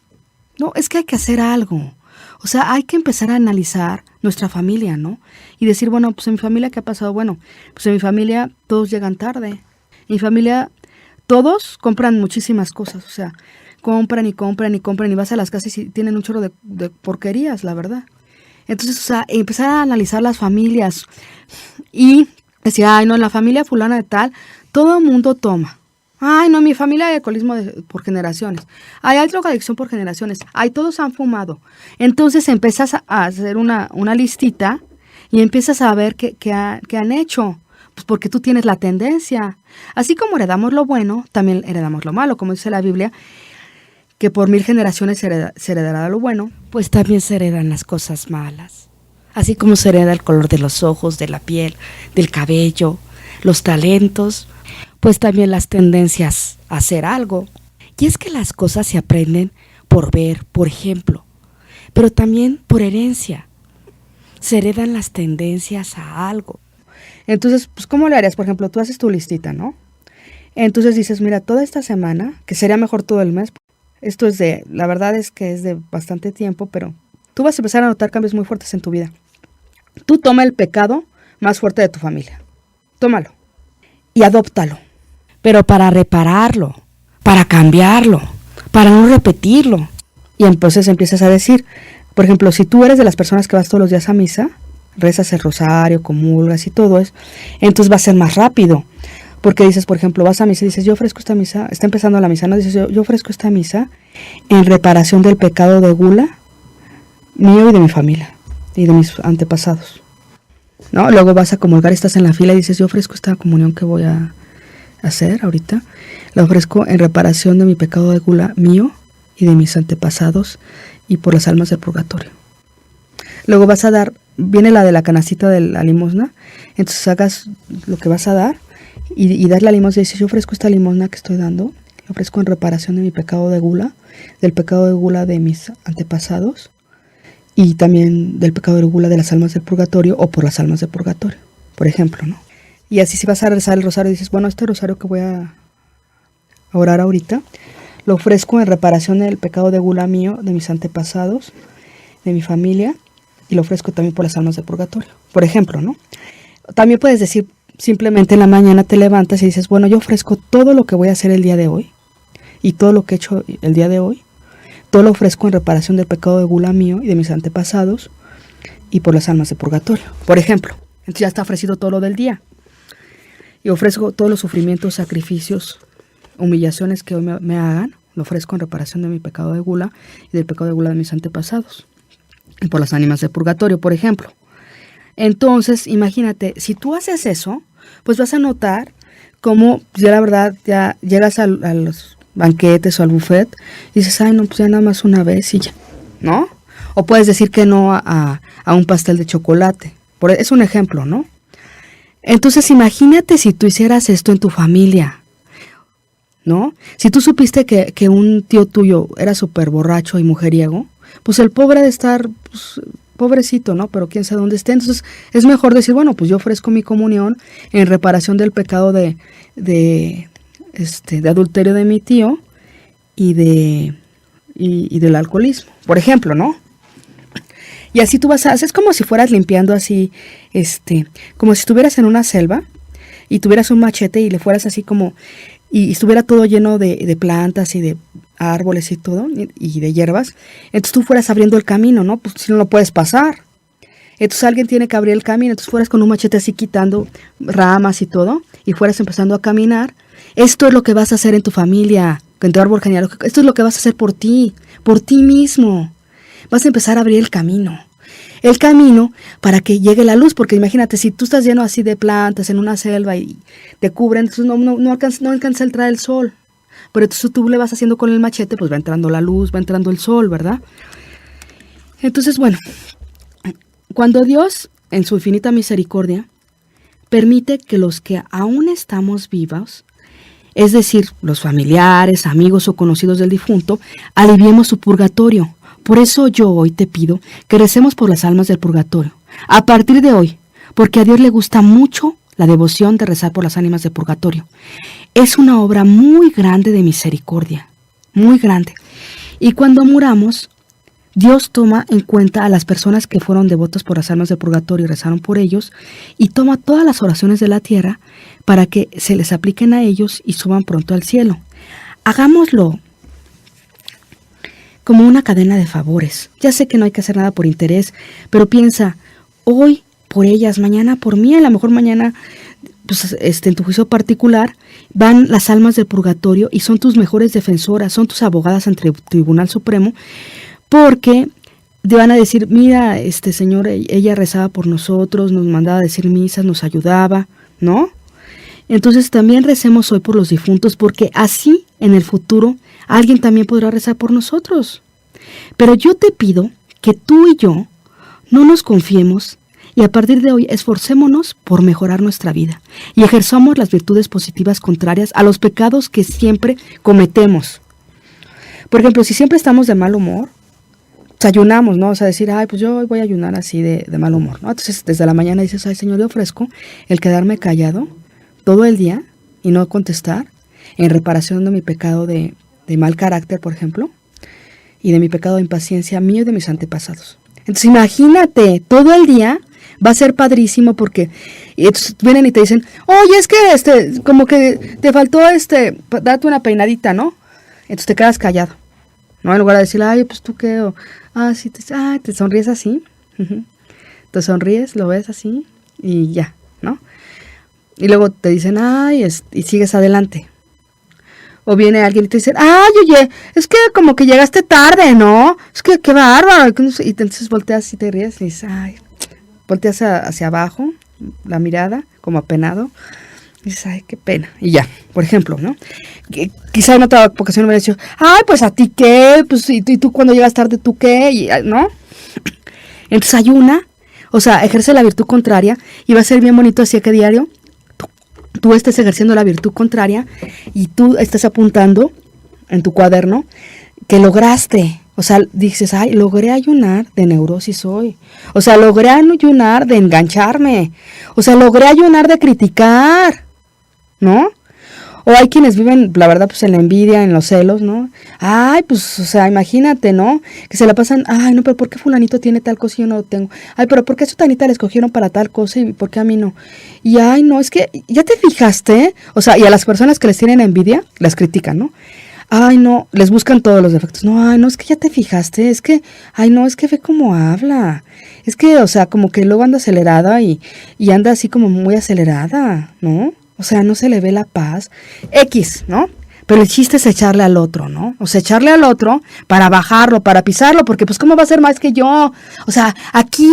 S1: No, es que hay que hacer algo. O sea, hay que empezar a analizar nuestra familia, ¿no? Y decir, bueno, pues en mi familia, ¿qué ha pasado? Bueno, pues en mi familia todos llegan tarde. En mi familia todos compran muchísimas cosas. O sea, compran y compran y compran y vas a las casas y tienen un chorro de porquerías, la verdad. Entonces, o sea, empezar a analizar las familias y decir, ay, no, en la familia fulana de tal, todo el mundo toma. Ay, no, mi familia hay alcoholismo por generaciones. Ay, hay drogadicción por generaciones. Ay, todos han fumado. Entonces empiezas a hacer una listita y empiezas a ver qué han hecho. Pues porque tú tienes la tendencia. Así como heredamos lo bueno, también heredamos lo malo. Como dice la Biblia, que por 1000 generaciones se heredará lo bueno, pues también se heredan las cosas malas. Así como se hereda el color de los ojos, de la piel, del cabello, los talentos, pues también las tendencias a hacer algo. Y es que las cosas se aprenden por ver, por ejemplo, pero también por herencia. Se heredan las tendencias a algo. Entonces, pues, ¿cómo le harías? Por ejemplo, tú haces tu listita, ¿no? Entonces dices, mira, toda esta semana, que sería mejor todo el mes, esto es la verdad es que es de bastante tiempo, pero tú vas a empezar a notar cambios muy fuertes en tu vida. Tú toma el pecado más fuerte de tu familia. Tómalo y adóptalo. Pero para repararlo, para cambiarlo, para no repetirlo. Y entonces empiezas a decir, por ejemplo, si tú eres de las personas que vas todos los días a misa, rezas el rosario, comulgas y todo eso, entonces va a ser más rápido. Porque dices, por ejemplo, vas a misa y dices, yo ofrezco esta misa, está empezando la misa, ¿no? Dices, yo ofrezco esta misa en reparación del pecado de gula mío y de mi familia y de mis antepasados, ¿no? Luego vas a comulgar, estás en la fila y dices, yo ofrezco esta comunión que voy a hacer ahorita, la ofrezco en reparación de mi pecado de gula mío y de mis antepasados y por las almas del purgatorio. Luego vas a dar, viene la de la canastita de la limosna, entonces hagas lo que vas a dar y das la limosna y dices, yo ofrezco esta limosna que estoy dando, la ofrezco en reparación de mi pecado de gula, del pecado de gula de mis antepasados y también del pecado de gula de las almas del purgatorio o por las almas del purgatorio, por ejemplo, ¿no? Y así si vas a rezar el rosario y dices, bueno, este rosario que voy a orar ahorita, lo ofrezco en reparación del pecado de gula mío, de mis antepasados, de mi familia, y lo ofrezco también por las almas del purgatorio, por ejemplo, ¿no? También puedes decir, simplemente en la mañana te levantas y dices, bueno, yo ofrezco todo lo que voy a hacer el día de hoy, y todo lo que he hecho el día de hoy, todo lo ofrezco en reparación del pecado de gula mío y de mis antepasados, y por las almas del purgatorio, por ejemplo. Entonces ya está ofrecido todo lo del día. Y ofrezco todos los sufrimientos, sacrificios, humillaciones que hoy me hagan, lo ofrezco en reparación de mi pecado de gula y del pecado de gula de mis antepasados. Y por las ánimas del purgatorio, por ejemplo. Entonces, imagínate, si tú haces eso, pues vas a notar cómo ya la verdad ya llegas a los banquetes o al buffet y dices, ay, no, pues ya nada más una vez y ya, ¿no? O puedes decir que no a un pastel de chocolate. Es un ejemplo, ¿no? Entonces imagínate si tú hicieras esto en tu familia, ¿no? Si tú supiste que un tío tuyo era súper borracho y mujeriego, pues el pobre ha de estar pobrecito, ¿no? Pero quién sabe dónde esté. Entonces es mejor decir, bueno, pues yo ofrezco mi comunión en reparación del pecado de adulterio de mi tío y del alcoholismo, por ejemplo, ¿no? Y así tú es como si fueras limpiando así, como si estuvieras en una selva y tuvieras un machete y le fueras así como, y estuviera todo lleno de plantas y de árboles y todo, y de hierbas, entonces tú fueras abriendo el camino, ¿no? Pues si no lo puedes pasar. Entonces alguien tiene que abrir el camino, entonces fueras con un machete así quitando ramas y todo, y fueras empezando a caminar. Esto es lo que vas a hacer en tu familia, en tu árbol genealógico. Esto es lo que vas a hacer por ti mismo. Vas a empezar a abrir el camino para que llegue la luz, porque imagínate, si tú estás lleno así de plantas en una selva y te cubren, entonces no alcanza a entrar el sol. Pero entonces tú le vas haciendo con el machete, pues va entrando la luz, va entrando el sol, ¿verdad? Entonces, bueno, cuando Dios, en su infinita misericordia, permite que los que aún estamos vivos, es decir, los familiares, amigos o conocidos del difunto, aliviemos su purgatorio. Por eso yo hoy te pido que recemos por las almas del purgatorio, a partir de hoy, porque a Dios le gusta mucho la devoción de rezar por las ánimas del purgatorio. Es una obra muy grande de misericordia, muy grande. Y cuando muramos, Dios toma en cuenta a las personas que fueron devotos por las almas del purgatorio y rezaron por ellos, y toma todas las oraciones de la tierra para que se les apliquen a ellos y suban pronto al cielo. Hagámoslo como una cadena de favores. Ya sé que no hay que hacer nada por interés, pero piensa, hoy por ellas, mañana por mí, a lo mejor mañana, pues en tu juicio particular, van las almas del purgatorio y son tus mejores defensoras, son tus abogadas ante el Tribunal Supremo, porque te van a decir, mira, señor, ella rezaba por nosotros, nos mandaba a decir misas, nos ayudaba, ¿no? Entonces también recemos hoy por los difuntos, porque así en el futuro alguien también podrá rezar por nosotros. Pero yo te pido que tú y yo no nos confiemos y a partir de hoy esforcémonos por mejorar nuestra vida y ejerzamos las virtudes positivas contrarias a los pecados que siempre cometemos. Por ejemplo, si siempre estamos de mal humor, ayunamos, ¿no? O sea, decir, ay, pues yo hoy voy a ayunar así de mal humor, ¿no? Entonces, desde la mañana dices, ay, Señor, yo ofrezco el quedarme callado todo el día y no contestar en reparación de mi pecado de mal carácter, por ejemplo, y de mi pecado de impaciencia mío y de mis antepasados. Entonces, imagínate, todo el día va a ser padrísimo porque entonces vienen y te dicen, oye, es que como que te faltó date una peinadita, ¿no? Entonces te quedas callado, ¿no? En lugar de decir, ay, pues tú qué, o, sí, te sonríes así, te sonríes, lo ves así y ya, ¿no? Y luego te dicen, ay, y sigues adelante. O viene alguien y te dice, ay, oye, es que como que llegaste tarde, ¿no? Es que qué bárbaro. Y entonces volteas y te ríes y dices, ay, volteas hacia abajo, la mirada, como apenado. Y dices, ay, qué pena. Y ya, por ejemplo, ¿no? Quizá en otra ocasión me hubiera dicho, ay, pues a ti qué, pues y tú cuando llegas tarde, ¿tú qué? Y, ¿no? Entonces ayuna, o sea, ejerce la virtud contraria y va a ser bien bonito así que diario tú estés ejerciendo la virtud contraria y tú estés apuntando en tu cuaderno que lograste. O sea, dices, ay, logré ayunar de neurosis hoy. O sea, logré ayunar de engancharme. O sea, logré ayunar de criticar, ¿no? O hay quienes viven, la verdad, pues en la envidia, en los celos, ¿no? Ay, pues, o sea, imagínate, ¿no? Que se la pasan, ay, no, pero ¿por qué fulanito tiene tal cosa y yo no lo tengo? Ay, pero ¿por qué a sutanita le escogieron para tal cosa y por qué a mí no? Y ay, no, es que, ¿ya te fijaste? O sea, y a las personas que les tienen envidia, las critican, ¿no? Ay, no, les buscan todos los defectos. No, ay, no, es que ya te fijaste, es que, ay, no, es que ve cómo habla. Es que, o sea, como que luego anda acelerada y anda así como muy acelerada, ¿no? O sea, no se le ve la paz. X, ¿no? Pero el chiste es echarle al otro, ¿no? O sea, echarle al otro para bajarlo, para pisarlo, porque pues ¿cómo va a ser más que yo? O sea, aquí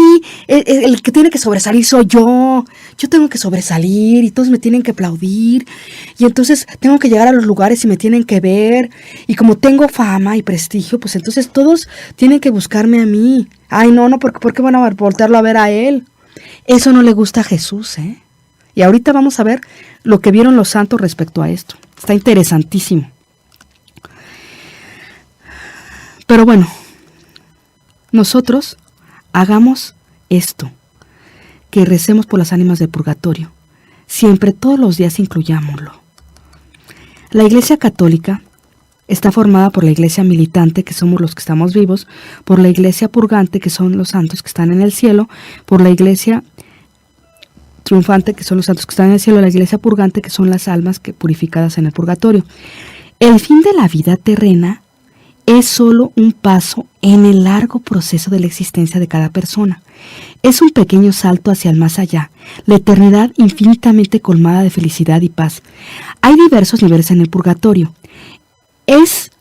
S1: el que tiene que sobresalir soy yo. Yo tengo que sobresalir y todos me tienen que aplaudir. Y entonces tengo que llegar a los lugares y me tienen que ver. Y como tengo fama y prestigio, pues entonces todos tienen que buscarme a mí. Ay, no, ¿por qué van a voltearlo a ver a él? Eso no le gusta a Jesús, ¿eh? Y ahorita vamos a ver lo que vieron los santos respecto a esto. Está interesantísimo. Pero bueno, nosotros hagamos esto, que recemos por las ánimas del purgatorio. Siempre, todos los días, incluyámoslo. La Iglesia Católica está formada por la Iglesia militante, que somos los que estamos vivos, por la Iglesia purgante, que son los santos que están en el cielo, por la Iglesia triunfante, que son los santos que están en el cielo, la Iglesia purgante, que son las almas que purificadas en el purgatorio. El fin de la vida terrena es solo un paso en el largo proceso de la existencia de cada persona. Es un pequeño salto hacia el más allá, la eternidad infinitamente colmada de felicidad y paz. Hay diversos niveles en el purgatorio. Es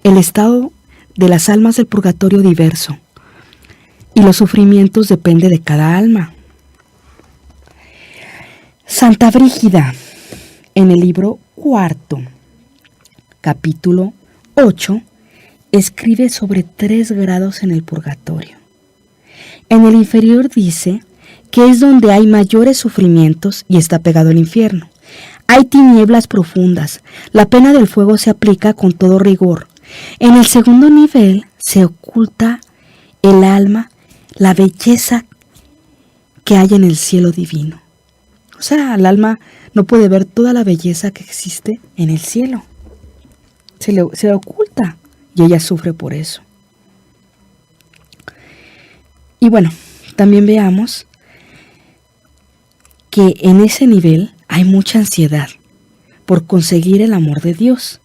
S1: el estado de las almas del purgatorio diverso, y los sufrimientos dependen de cada alma. Santa Brígida, en el libro 4, capítulo 8, escribe sobre 3 grados en el purgatorio. En el inferior dice que es donde hay mayores sufrimientos y está pegado al infierno. Hay tinieblas profundas, la pena del fuego se aplica con todo rigor. En el segundo nivel se oculta el alma, la belleza que hay en el cielo divino. O sea, el alma no puede ver toda la belleza que existe en el cielo. Se le oculta y ella sufre por eso. Y bueno, también veamos que en ese nivel hay mucha ansiedad por conseguir el amor de Dios.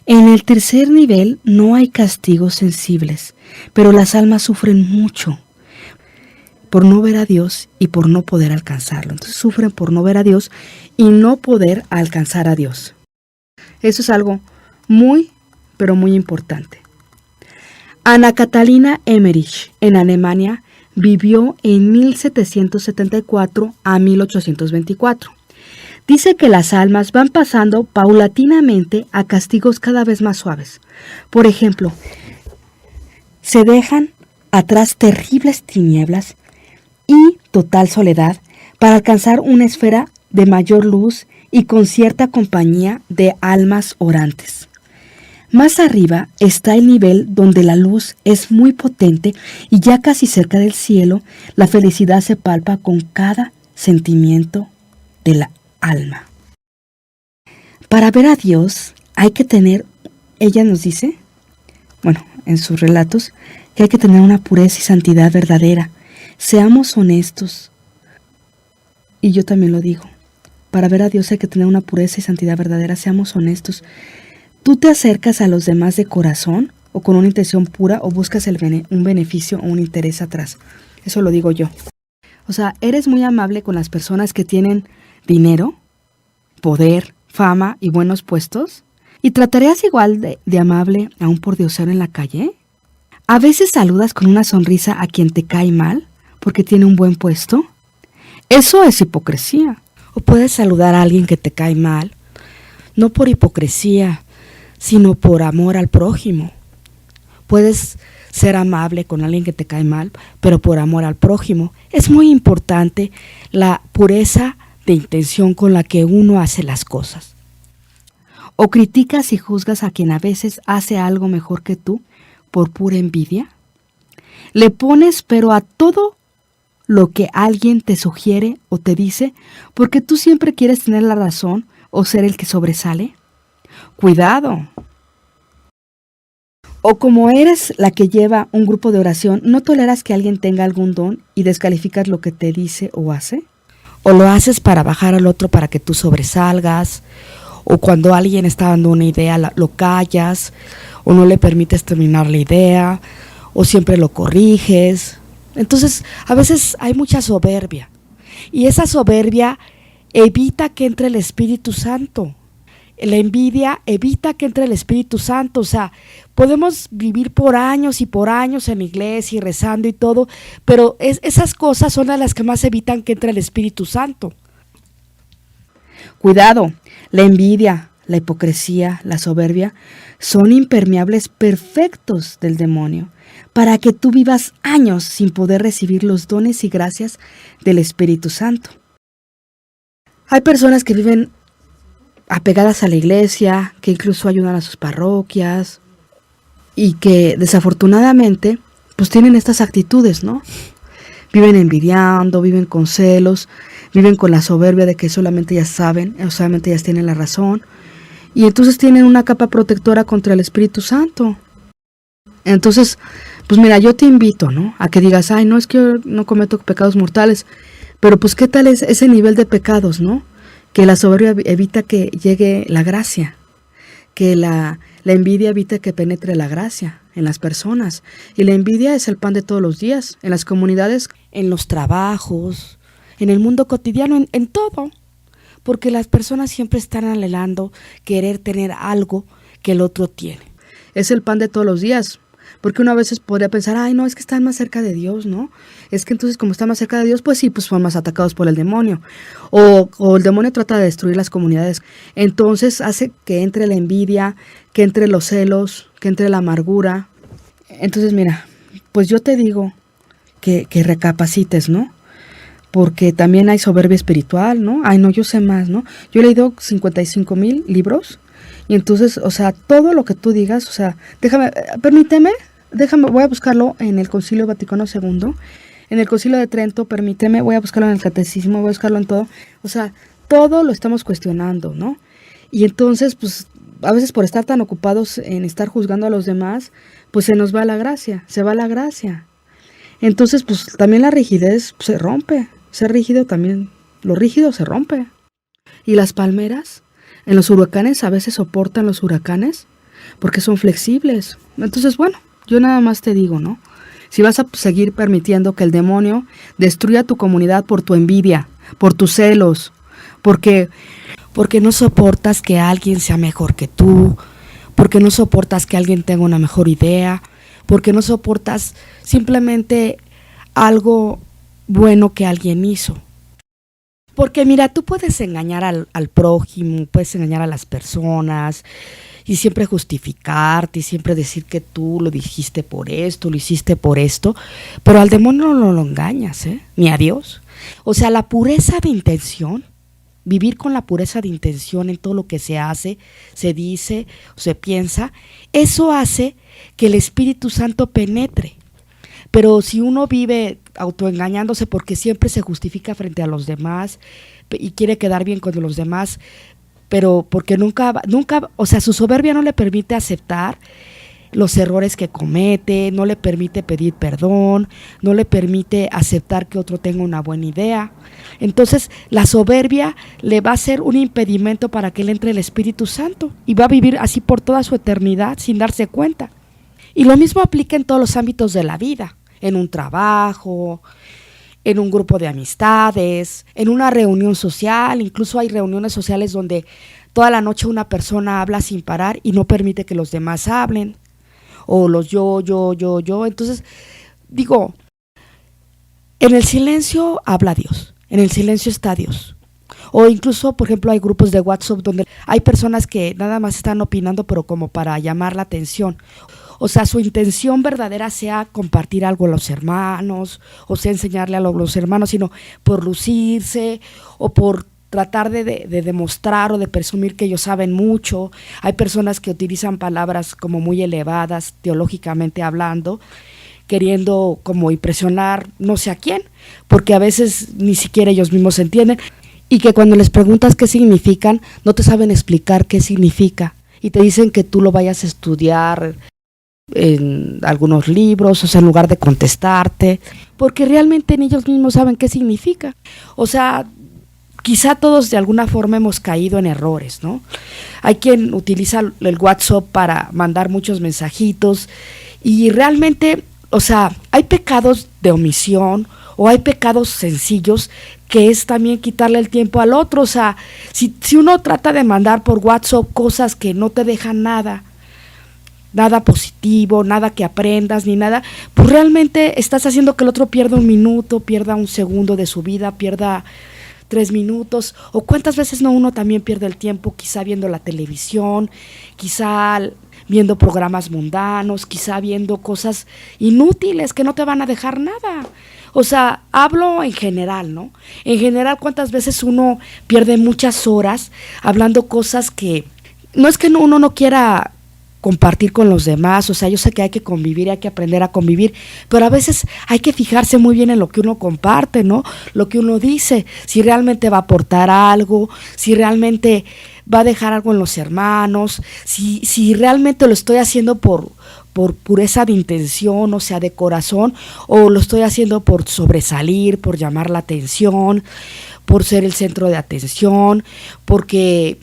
S1: En el tercer nivel no hay castigos sensibles, pero las almas sufren mucho por no ver a Dios y por no poder alcanzarlo. Entonces sufren por no ver a Dios y no poder alcanzar a Dios. Eso es algo muy, pero muy importante. Ana Catalina Emmerich, en Alemania, vivió en 1774 a 1824. Dice que las almas van pasando paulatinamente a castigos cada vez más suaves. Por ejemplo, se dejan atrás terribles tinieblas y total soledad para alcanzar una esfera de mayor luz y con cierta compañía de almas orantes. Más arriba está el nivel donde la luz es muy potente y ya casi cerca del cielo, la felicidad se palpa con cada sentimiento de la alma. Para ver a Dios hay que tener, ella nos dice, bueno, en sus relatos, que hay que tener una pureza y santidad verdadera. Seamos honestos. Y yo también lo digo. Para ver a Dios hay que tener una pureza y santidad verdadera. Seamos honestos. ¿Tú te acercas a los demás de corazón o con una intención pura o buscas un beneficio o un interés atrás? Eso lo digo yo. O sea, ¿eres muy amable con las personas que tienen dinero, poder, fama y buenos puestos? ¿Y tratarías igual de amable a un pordiosero en la calle? ¿A veces saludas con una sonrisa a quien te cae mal porque tiene un buen puesto? Eso es hipocresía. O puedes saludar a alguien que te cae mal, no por hipocresía, sino por amor al prójimo. Puedes ser amable con alguien que te cae mal, pero por amor al prójimo. Es muy importante la pureza de intención con la que uno hace las cosas. ¿O criticas y juzgas a quien a veces hace algo mejor que tú por pura envidia? ¿Le pones pero a todo lo que alguien te sugiere o te dice porque tú siempre quieres tener la razón o ser el que sobresale? ¡Cuidado! O como eres la que lleva un grupo de oración, ¿no toleras que alguien tenga algún don y descalificas lo que te dice o hace? ¿O lo haces para bajar al otro para que tú sobresalgas? ¿O cuando alguien está dando una idea lo callas? ¿O no le permites terminar la idea? ¿O siempre lo corriges? Entonces, a veces hay mucha soberbia. Y esa soberbia evita que entre el Espíritu Santo. La envidia evita que entre el Espíritu Santo. O sea, podemos vivir por años y por años en la iglesia y rezando y todo, pero esas cosas son las que más evitan que entre el Espíritu Santo. Cuidado, la envidia, la hipocresía, la soberbia son impermeables perfectos del demonio para que tú vivas años sin poder recibir los dones y gracias del Espíritu Santo. Hay personas que viven apegadas a la iglesia, que incluso ayudan a sus parroquias y que desafortunadamente pues tienen estas actitudes, ¿no? Viven envidiando, viven con celos, viven con la soberbia de que solamente ellas saben, solamente ellas tienen la razón. Y entonces tienen una capa protectora contra el Espíritu Santo. Entonces, pues mira, yo te invito, ¿no? A que digas, ay, no, es que yo no cometo pecados mortales. Pero pues, ¿qué tal es ese nivel de pecados, no? Que la soberbia evita que llegue la gracia. Que la envidia evita que penetre la gracia en las personas. Y la envidia es el pan de todos los días, en las comunidades, en los trabajos, en el mundo cotidiano, en todo. Porque las personas siempre están anhelando querer tener algo que el otro tiene. Es el pan de todos los días. Porque uno a veces podría pensar, ay, no, es que están más cerca de Dios, ¿no? Es que entonces como están más cerca de Dios, pues sí, pues son más atacados por el demonio. O el demonio trata de destruir las comunidades. Entonces hace que entre la envidia, que entre los celos, que entre la amargura. Entonces mira, pues yo te digo que recapacites, ¿no? Porque también hay soberbia espiritual, ¿no? Ay, no, yo sé más, ¿no? Yo he leído 55,000 libros. Y entonces, o sea, todo lo que tú digas, o sea, permíteme, voy a buscarlo en el Concilio Vaticano II, en el Concilio de Trento, permíteme, voy a buscarlo en el Catecismo, voy a buscarlo en todo. O sea, todo lo estamos cuestionando, ¿no? Y entonces, pues, a veces por estar tan ocupados en estar juzgando a los demás, pues se nos va la gracia, se va la gracia. Entonces, pues, también la rigidez se rompe, ser rígido también, lo rígido se rompe. ¿Y las palmeras? En los huracanes a veces soportan los huracanes porque son flexibles. Entonces, bueno, yo nada más te digo, ¿no? Si vas a seguir permitiendo que el demonio destruya tu comunidad por tu envidia, por tus celos, porque no soportas que alguien sea mejor que tú, porque no soportas que alguien tenga una mejor idea, porque no soportas simplemente algo bueno que alguien hizo. Porque mira, tú puedes engañar al prójimo, puedes engañar a las personas y siempre justificarte y siempre decir que tú lo dijiste por esto, lo hiciste por esto, pero al demonio no lo engañas, ni a Dios. O sea, la pureza de intención, vivir con la pureza de intención en todo lo que se hace, se dice o se piensa, eso hace que el Espíritu Santo penetre. Pero si uno vive autoengañándose porque siempre se justifica frente a los demás y quiere quedar bien con los demás, pero porque nunca, o sea, su soberbia no le permite aceptar los errores que comete, no le permite pedir perdón, no le permite aceptar que otro tenga una buena idea. Entonces, la soberbia le va a ser un impedimento para que él entre el Espíritu Santo y va a vivir así por toda su eternidad sin darse cuenta. Y lo mismo aplica en todos los ámbitos de la vida, en un trabajo, en un grupo de amistades, en una reunión social. Incluso hay reuniones sociales donde toda la noche una persona habla sin parar y no permite que los demás hablen, o los yo. Entonces, digo, en el silencio habla Dios, en el silencio está Dios. O incluso, por ejemplo, hay grupos de WhatsApp donde hay personas que nada más están opinando, pero como para llamar la atención. O sea, su intención verdadera sea compartir algo a los hermanos, o sea, enseñarle a los hermanos, sino por lucirse o por tratar de demostrar o de presumir que ellos saben mucho. Hay personas que utilizan palabras como muy elevadas, teológicamente hablando, queriendo como impresionar no sé a quién, porque a veces ni siquiera ellos mismos entienden, y que cuando les preguntas qué significan, no te saben explicar qué significa, y te dicen que tú lo vayas a estudiar en algunos libros, o sea, en lugar de contestarte, porque realmente ni ellos mismos saben qué significa. O sea, quizá todos de alguna forma hemos caído en errores, ¿no? Hay quien utiliza el WhatsApp para mandar muchos mensajitos y realmente, o sea, hay pecados de omisión o hay pecados sencillos que es también quitarle el tiempo al otro. O sea, si uno trata de mandar por WhatsApp cosas que no te dejan nada positivo, nada que aprendas ni nada, pues realmente estás haciendo que el otro pierda un minuto, pierda un segundo de su vida, pierda 3 minutos, o cuántas veces no uno también pierde el tiempo quizá viendo la televisión, quizá viendo programas mundanos, quizá viendo cosas inútiles que no te van a dejar nada. O sea, hablo en general, ¿no? En general, cuántas veces uno pierde muchas horas hablando cosas que no es que uno no quiera compartir con los demás. O sea, yo sé que hay que convivir, hay que aprender a convivir, pero a veces hay que fijarse muy bien en lo que uno comparte, ¿no? Lo que uno dice, si realmente va a aportar algo, si realmente va a dejar algo en los hermanos, si realmente lo estoy haciendo por pureza de intención, o sea, de corazón, o lo estoy haciendo por sobresalir, por llamar la atención, por ser el centro de atención, porque,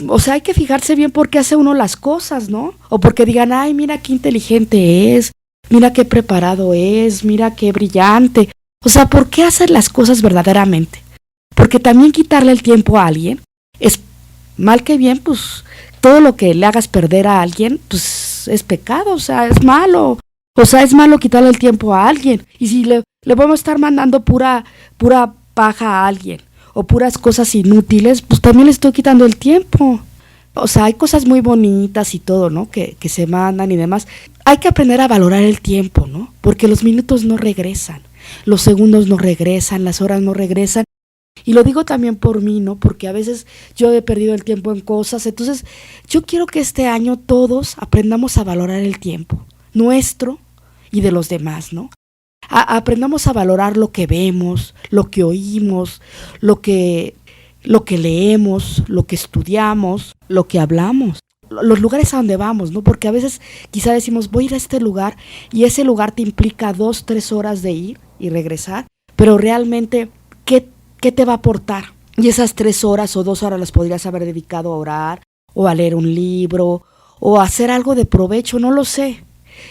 S1: o sea, hay que fijarse bien por qué hace uno las cosas, ¿no? O porque digan, ay, mira qué inteligente es, mira qué preparado es, mira qué brillante. O sea, ¿por qué hacer las cosas verdaderamente? Porque también quitarle el tiempo a alguien es mal que bien, pues todo lo que le hagas perder a alguien, pues es pecado, o sea, es malo. O sea, es malo quitarle el tiempo a alguien. Y si le vamos a estar mandando pura paja a alguien o puras cosas inútiles, pues también le estoy quitando el tiempo. O sea, hay cosas muy bonitas y todo, ¿no? Que se mandan y demás. Hay que aprender a valorar el tiempo, ¿no? Porque los minutos no regresan, los segundos no regresan, las horas no regresan. Y lo digo también por mí, ¿no? Porque a veces yo he perdido el tiempo en cosas. Entonces, yo quiero que este año todos aprendamos a valorar el tiempo, nuestro y de los demás, ¿no? Aprendamos a valorar lo que vemos, lo que oímos, lo que leemos, lo que estudiamos, lo que hablamos, los lugares a donde vamos, ¿no? Porque a veces quizá decimos, voy a ir a este lugar, y ese lugar te implica 2, 3 horas de ir y regresar, pero realmente, ¿qué te va a aportar? Y esas 3 horas o 2 horas las podrías haber dedicado a orar, o a leer un libro, o a hacer algo de provecho, no lo sé.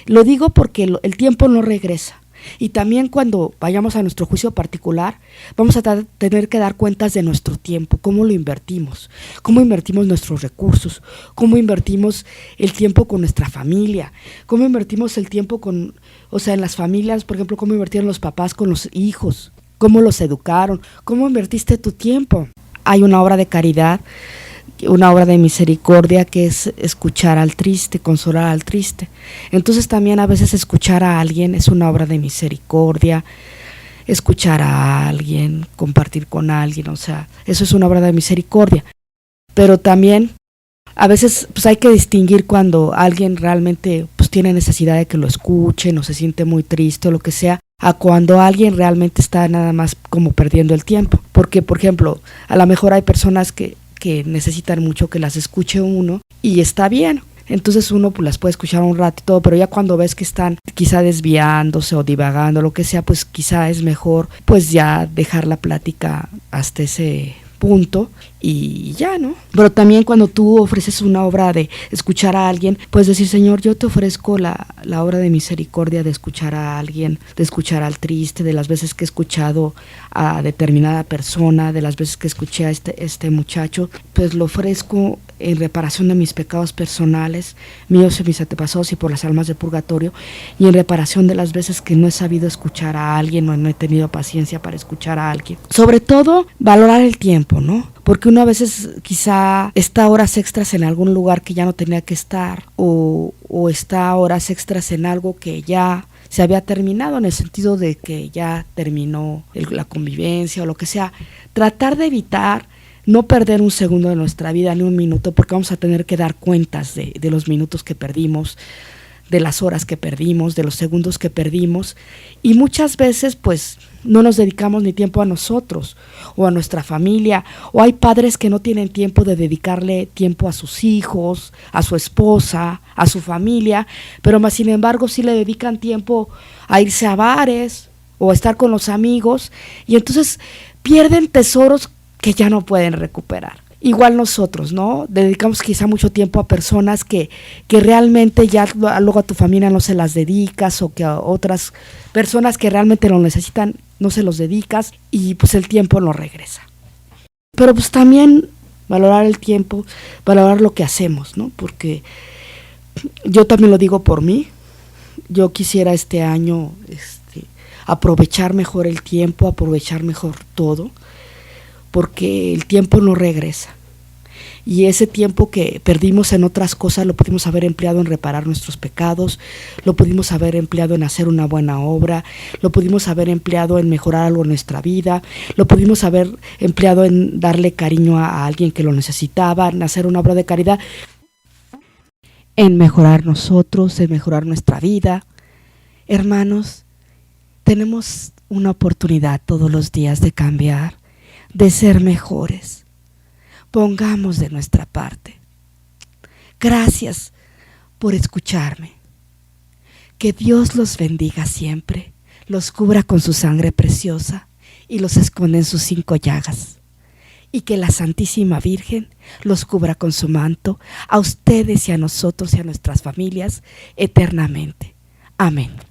S1: Lo digo porque el tiempo no regresa. Y también cuando vayamos a nuestro juicio particular, vamos a tener que dar cuentas de nuestro tiempo, cómo lo invertimos, cómo invertimos nuestros recursos, cómo invertimos el tiempo con nuestra familia, cómo invertimos el tiempo en las familias, por ejemplo, cómo invirtieron los papás con los hijos, cómo los educaron, cómo invertiste tu tiempo. Hay una obra de caridad, una obra de misericordia, que es escuchar al triste, consolar al triste. Entonces también a veces escuchar a alguien es una obra de misericordia, escuchar a alguien, compartir con alguien, o sea, eso es una obra de misericordia. Pero también a veces pues hay que distinguir cuando alguien realmente pues tiene necesidad de que lo escuchen, o se siente muy triste o lo que sea, a cuando alguien realmente está nada más como perdiendo el tiempo. Porque, por ejemplo, a lo mejor hay personas que necesitan mucho que las escuche uno, y está bien. Entonces uno pues las puede escuchar un rato y todo, pero ya cuando ves que están quizá desviándose o divagando, lo que sea, pues quizá es mejor pues ya dejar la plática hasta ese punto y ya, ¿no? Pero también cuando tú ofreces una obra de escuchar a alguien, puedes decir, Señor, yo te ofrezco la obra de misericordia de escuchar a alguien, de escuchar al triste, de las veces que he escuchado a determinada persona, de las veces que escuché a este muchacho, pues lo ofrezco en reparación de mis pecados personales, míos y mis antepasados, y por las almas de purgatorio, y en reparación de las veces que no he sabido escuchar a alguien o no he tenido paciencia para escuchar a alguien. Sobre todo, valorar el tiempo, ¿no? Porque uno a veces quizá está horas extras en algún lugar que ya no tenía que estar, o está horas extras en algo que ya se había terminado, en el sentido de que ya terminó la convivencia o lo que sea. Tratar de evitar no perder un segundo de nuestra vida, ni un minuto, porque vamos a tener que dar cuentas de los minutos que perdimos, de las horas que perdimos, de los segundos que perdimos, y muchas veces pues no nos dedicamos ni tiempo a nosotros o a nuestra familia, o hay padres que no tienen tiempo de dedicarle tiempo a sus hijos, a su esposa, a su familia, pero más sin embargo sí le dedican tiempo a irse a bares o a estar con los amigos, y entonces pierden tesoros que ya no pueden recuperar. Igual nosotros, ¿no? Dedicamos quizá mucho tiempo a personas que realmente ya luego a tu familia no se las dedicas, o que a otras personas que realmente lo necesitan no se los dedicas, y pues el tiempo no regresa. Pero pues también valorar el tiempo, valorar lo que hacemos, ¿no? Porque yo también lo digo por mí, yo quisiera este año aprovechar mejor el tiempo, aprovechar mejor todo, porque el tiempo no regresa, y ese tiempo que perdimos en otras cosas lo pudimos haber empleado en reparar nuestros pecados, lo pudimos haber empleado en hacer una buena obra, lo pudimos haber empleado en mejorar algo en nuestra vida, lo pudimos haber empleado en darle cariño a alguien que lo necesitaba, en hacer una obra de caridad. en mejorar nosotros, en mejorar nuestra vida. Hermanos, tenemos una oportunidad todos los días de cambiar, de ser mejores. Pongamos de nuestra parte. Gracias por escucharme. Que Dios los bendiga siempre, los cubra con su sangre preciosa y los esconde en sus 5 llagas. Y que la Santísima Virgen los cubra con su manto, a ustedes y a nosotros y a nuestras familias eternamente. Amén.